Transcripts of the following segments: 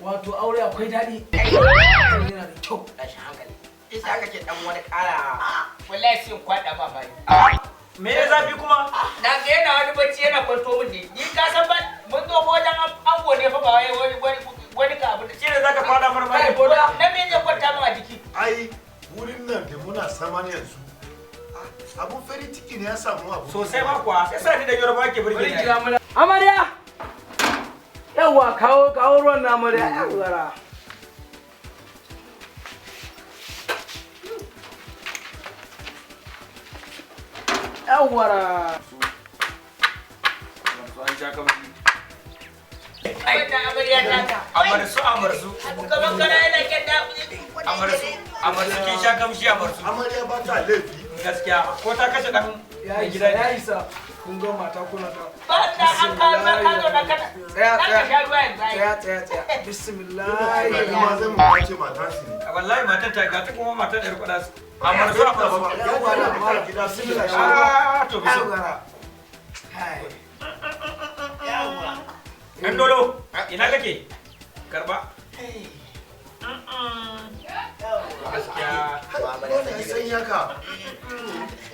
Wato aure akwai daɗi. Yana da kyau. Tashi hankali. Isa kake dan wani ƙara. Wallahi sai kwada ba bai. Me ya zafi kuma? Na ga yana wani bacci yana kwanto min ne. Ni ka san ba mun zo wajen ango ne fa ba wani ka abu da Shi ne zaka fada marmari. Kai boda. na me zai kwanta min a jiki. Ai wurin nan da muna saman yanzu. Abun farin ciki ne ya samu abu. Sosai ma kuwa. Sai sa ni da Yoruba ke burge Bari ni. kira mana. Amarya. Yawwa kawo ruwan na amarya. Yawwa. Yawwa. Wannan amarya ta ka. Amarsu. Gaban kana yana kyanda. Amarsu kin sha kamshi amarsu. Amarya ba ta laifi. Gaskiya ko ta kashe dan Ya gida isa, ya ne. isa. Kun ga mata kuna ta. Ba da an kawo ka zo da kana. Tsaya, Ka tsaya. sha ruwa yanzu. Tsaya. Bismillah. Ina ma zan mu ce mata su ne. Wallahi matar ta ga ta kuma matar ɗari kuɗa su. Amarsu. Yawwa na mara gida bismillah. Ah, to bisu. Yawwa. Hai. Yawwa. Dan dolo, ina kake? Karba. Gaskiya. Wannan ya san yaka.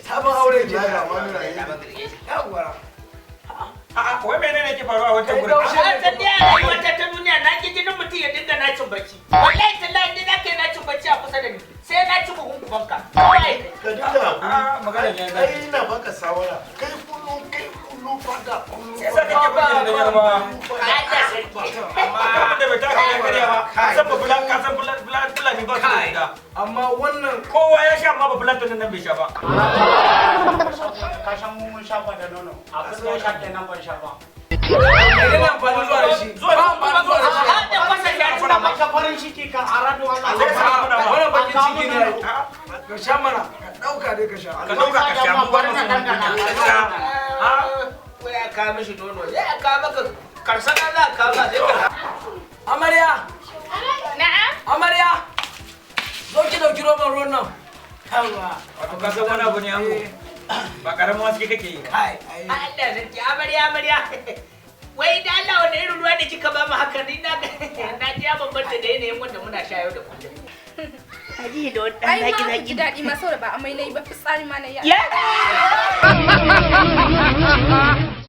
Sabon aure ke Ya da. ma nuna yi. Yawwa. A'a, wai menene yake faruwa a wancan Kai gurin? daushe. A ta ne a rayuwata ta duniya na ki jinin mutum ya dinga na cin bacci. Wallahi tallahi ni zaka yi na cin bacci a kusa da ni. Sai na ci buhun kubanka. Wallahi. Ka dinga hakuri. Ah, magana ne zai. Ai ina baka shawara. Kai kullum fada. Sai sa kake burge da Yoruba. Allah Abin da bai taka ya karya ba. Ka san Fulani ba su da riga. Amma wannan Kowa ya sha amma ba Fulani nan bai sha ba. Ka san mun shafa da nono. Abin da ya sha kenan ban shafa. yana amfani zuwa da shi. Ba amfani zuwa da shi. A da kwasa ya ci Kuna maka farin ciki kan arado Allah ya sa Allah. mu da Wannan bakin ciki ne. Ah, Ka sha mana. Ka ɗauka dai ka sha. Ka dauka ka sha mu ba mu son kunya. Ah, Ko ya kawo mishi nono. Ya kawo maka karsana za ka kawo ba zai ka. Amarya. Na'am. Amarya. Zo ki ɗauki roban ruwan nan. Yawwa. wato ka san wani abu ne ango. Ba karamin wasu kake yi. Kai. Ai. Allah sarki amarya. Wai da Allah wanda irin ruwa da kika ba mu haka ni na ji ya bambanta da yanayin wanda muna sha yau da kullum. Haji da wani Ai ma ji daɗi ma saboda ba amai nayi ba fitsari ma na yi. Ya!